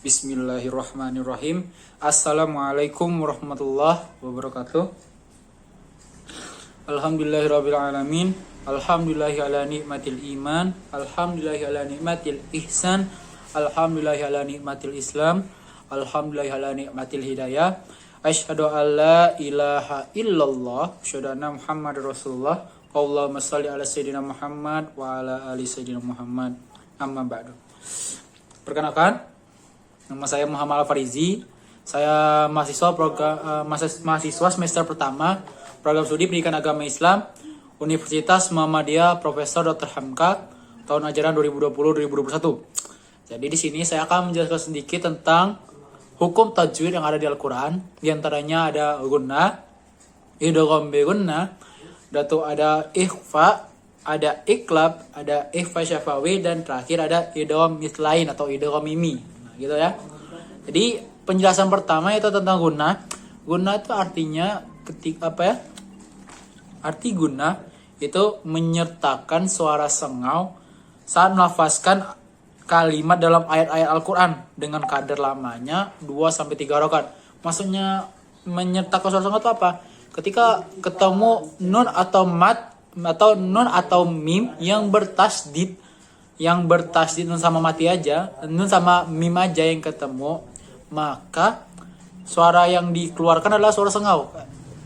Bismillahirrahmanirrahim. Assalamualaikum warahmatullahi wabarakatuh. Alhamdulillahirabbil alamin. Alhamdulillahi ala nikmatil iman. Alhamdulillahi ala nikmatil ihsan. Alhamdulillahi ala nikmatil islam. Alhamdulillahi ala nikmatil hidayah. Asyhadu an la ilaha illallah, asyhadu anna Muhammadar Rasulullah. Allahumma shalli ala sayyidina Muhammad wa ala ali sayyidina Muhammad. Amma ba'du. Perkenalkan, nama saya Muhammad Al-Farizi. Saya mahasiswa semester pertama program studi Pendidikan Agama Islam Universitas Muhammadiyah Profesor Dr. Hamka tahun ajaran 2020-2021. Jadi di sini saya akan menjelaskan sedikit tentang hukum tajwid yang ada di Al-Qur'an. Di antaranya ada gunnah, idgham bi gunnah, ada ikhfa, ada iklab, ada ikhfa syafawi, dan terakhir ada idgham mithlain atau idgham mimi. Nah, gitu ya. Jadi penjelasan pertama itu tentang gunnah. Gunnah itu artinya Arti gunnah itu menyertakan suara sengau saat melafazkan kalimat dalam ayat-ayat Al-Qur'an dengan kadar lamanya 2-3 rakaat. Maksudnya menyertakan suara sengau itu apa? Ketika ketemu nun atau mat atau nun atau mim yang bertasdid nun sama mati aja, nun sama mim aja yang ketemu, maka suara yang dikeluarkan adalah suara sengau.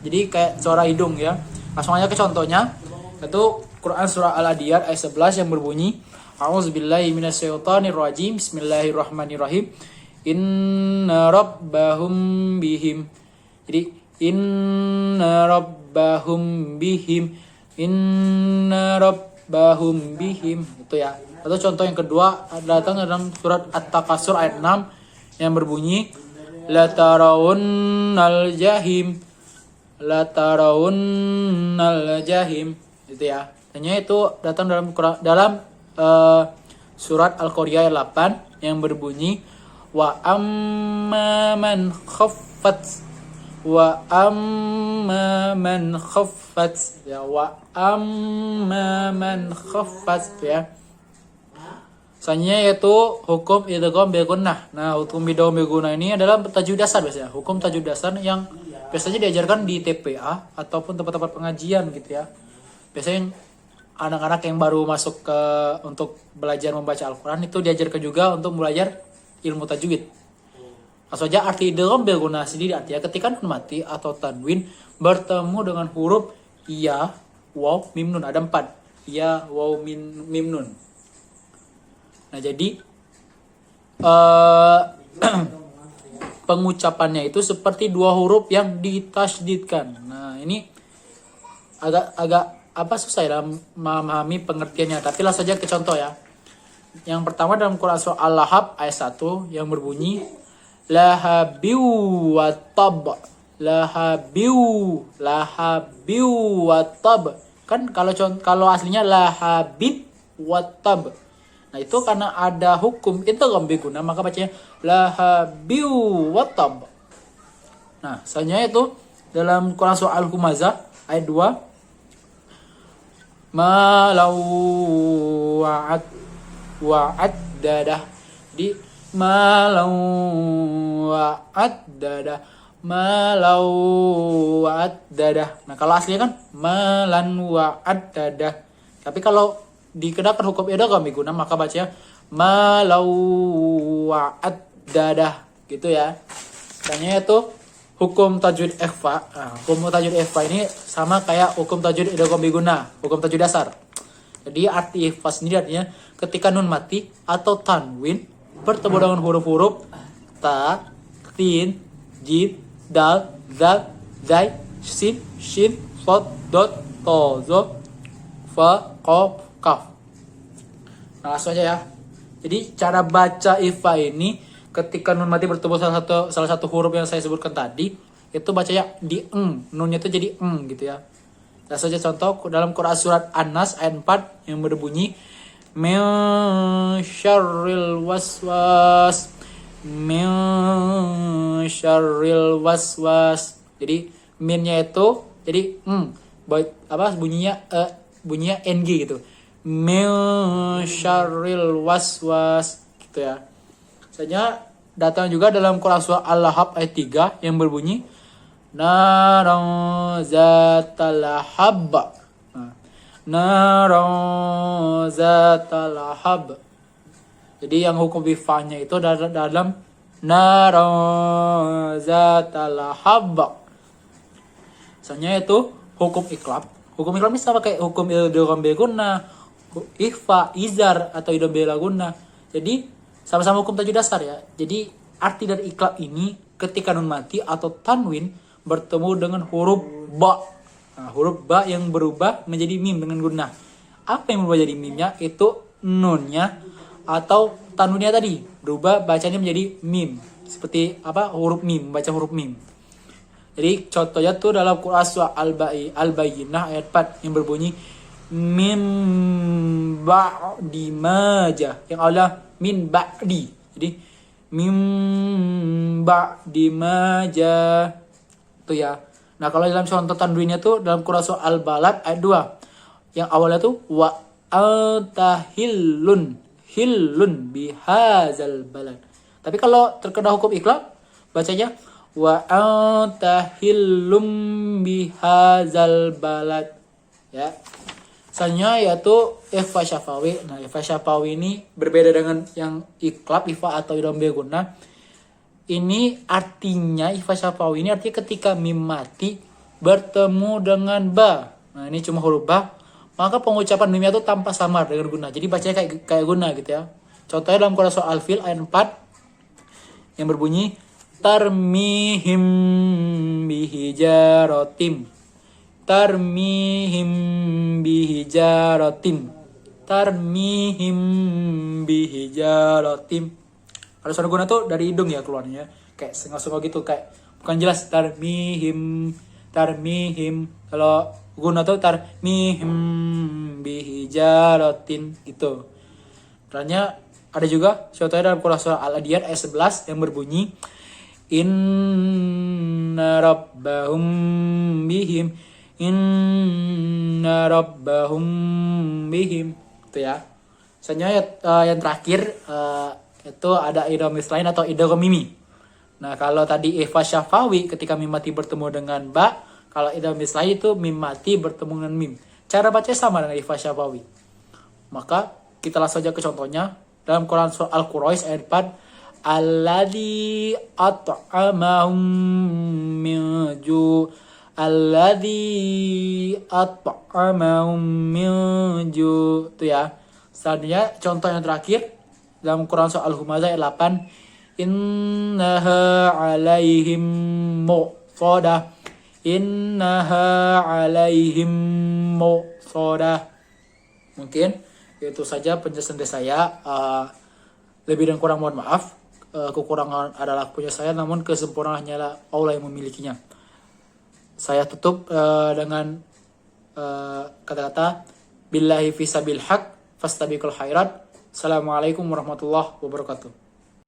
Jadi kayak suara hidung ya. Langsung aja ke contohnya, itu Quran surah Al-Adiyat ayat 11 yang berbunyi, A'udzubillahi minasyaitonirrajim, Bismillahirrahmanirrahim. Inna rabbahum bihim. Jadi inna rabbahum bihim itu ya. Atau contoh yang kedua datang dalam surat At-Takasur ayat 6 yang berbunyi la tarawunnal jahim itu ya. Hanya itu datang dalam surat Al-Qur'an ayat 8 yang berbunyi wa amma man khaffat ya. Selanjutnya yaitu hukum idgham bi gunnah. Nah, hukum idgham bi gunnah ini adalah tajwid dasar biasanya. Hukum tajwid dasar yang biasanya diajarkan di TPA ataupun tempat-tempat pengajian gitu ya. Biasanya anak-anak yang baru masuk untuk belajar membaca Al-Qur'an itu diajarkan juga untuk belajar ilmu tajwid. Langsung aja arti idgham bil gunnah sendiri artinya ketika nun mati atau tanwin bertemu dengan huruf ya, waw, mim nun. Ada 4. Ya, waw, mim nun. Nah, jadi pengucapannya itu seperti 2 huruf yang ditasydidkan. Nah, ini agak susah ya dalam memahami pengertiannya. Tapi langsung saja ke contoh ya. Yang pertama dalam Quran surah Al-Lahab ayat 1 yang berbunyi lahabiu watab. Kan kalau aslinya lahabib watab. Nah, itu karena ada hukum idgham bi gunnah maka bacanya lahabiu watab. Nah, selanjutnya itu dalam Quran surah Al-Humazah ayat 2 malau wa'ad dadah. Di malau wa'ad dadah. Nah, kalau aslinya kan malan wa'ad dadah. Tapi kalau dikenakan hukum idgham bi gunnah maka bacanya malau wa'ad dadah gitu ya. Tanya itu hukum tajwid ikhfa. Nah, hukum tajwid ikhfa ini sama kayak hukum tajwid idgham bi gunnah, hukum tajwid dasar. Jadi arti ikhfa sendiri artinya ketika nun mati atau tanwin bertemu dengan huruf-huruf ta, tin, jim, dal, zal, zai, sin, shin, shad, dot, to, zo, fa, qaf, kaf. Nah, langsung aja ya. Jadi cara baca ikhfa ini ketika nun mati bertemu salah satu huruf yang saya sebutkan tadi itu bacanya di nunnya itu jadi gitu ya. Langsung aja contoh dalam Quran surat An-Nas ayat 4 yang berbunyi min syarril waswas. Jadi minnya itu jadi bunyinya ng gitu. Min syarril waswas gitu ya. Misalnya datang juga dalam Quran surah Al-Lahab ayat 3 yang berbunyi naran zatal lahab. Nah, naran zatal lahab. Jadi yang hukum ifanya itu dalam naran zatal lahab. Misalnya itu hukum iklab. Hukum iklab ini sama kayak hukum idgham beguna, ikhfa, izar atau idgham belaguna. Jadi sama-sama hukum tajwid dasar ya. Jadi arti dari iklab ini ketika nun mati atau tanwin bertemu dengan huruf ba. Nah, huruf ba yang berubah menjadi mim dengan gunnah. Apa yang berubah jadi mimnya? Itu nunnya atau tanwinnya tadi berubah bacanya menjadi mim. Seperti apa? Huruf mim, baca huruf mim. Jadi contohnya tuh dalam Quran surah Al-Bayyinah ayat 4 yang berbunyi mim ba'di maja. Yang awalnya min ba'di. Jadi mim ba'di maja. Itu ya. Nah, kalau dalam contoh tanwinnya tuh dalam Quran surah Al-Balad ayat 2. Yang awalnya tuh wa antahillun hillun bihazal balad. Tapi kalau terkena hukum iklab bacanya wa antahillum bihazal balad ya. Misalnya yaitu ikhfa syafawi. Nah, ikhfa syafawi ini berbeda dengan yang iklab, ikhfa atau idgham beguna. Ini artinya ikhfa syafawi ini artinya ketika mim mati bertemu dengan ba. Nah, ini cuma huruf ba, maka pengucapan mimnya itu tanpa samar dengan guna. Jadi bacanya kayak guna gitu ya. Contohnya dalam Quran surah Al-Fil ayat 4 yang berbunyi tarmihim bihijaratim. Tarmihim bihijaratim. Tarmihim bihijaratim. Kalau suara guna tuh dari hidung ya keluarnya. Kayak sengah-sengah gitu, kayak bukan jelas tarmihim. Kalau guna tuh tarmihim bihijaratin gitu. Caranya ada juga contohnya dalam Quran surah Al-Adiyat ayat 11 yang berbunyi Inna rabbahum bihim itu ya. Misalnya yang terakhir itu ada idgham mislain atau idgham mimi. Nah, kalau tadi ikhfa syafawi ketika mim mati bertemu dengan ba, kalau idgham mislain itu mim mati bertemu dengan mim. Cara bacanya sama dengan ikhfa syafawi. Maka kita langsung saja ke contohnya dalam Quran surah Al-Quraish ayat 4 alladzi at'amahum min ju' alladzi at'amahum min ju' itu ya. Selanjutnya contoh yang terakhir dalam Quran surah Al-Humazah ayat 8 innaha 'alaihim muqsadah Mungkin itu saja penjelasan dari saya. Lebih dan kurang mohon maaf. Kekurangan adalah punya saya, namun kesempurnaan hanyalah Allah yang memilikinya. Saya tutup dengan kata-kata billahi fisabil haq fastabiqul khairat. Assalamualaikum warahmatullahi wabarakatuh.